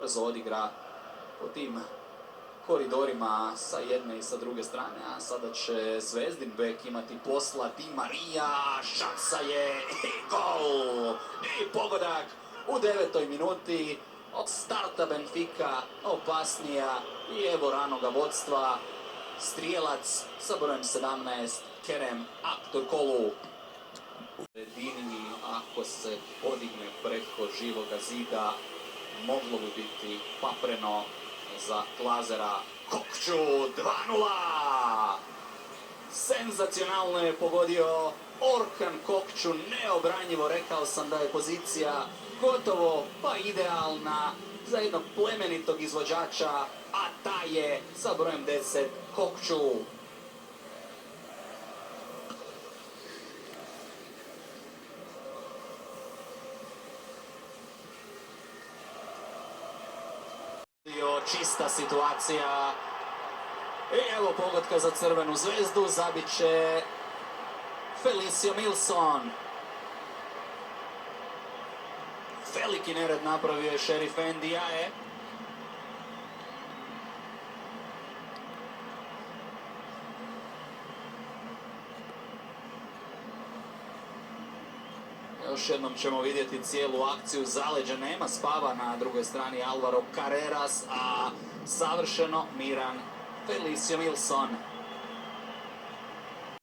brzo odigra po tim koridorima sa jedne i sa druge strane, a sada će Zvezdin bek imati posla. Di Marija, šansa je i gol! I pogodak u 9. minuti. Od starta Benfica opasnija i evo ranoga vodstva. Strijelac sa brojem 17, Kerem Aktürkoğlu. U sredini, ako se podigne preko živoga zida, moglo bi biti papreno za Glazera. Kokču 2:0! Senzacionalno je pogodio Orkan Kokču, neobranjivo. Rekao sam da je pozicija gotovo pa idealna za jednog plemenitog izvođača, a ta je sa brojem 10 Kokču. Čista situacija. I evo pogotka za Crvenu zvezdu. Zabit će Felicio Milson. Veliki nered napravio je Šerif Ndiaye. Još jednom ćemo vidjeti cijelu akciju. Zaleđa nema, spava na drugoj strani Alvaro Carreras, a savršeno miran Felicio Milson.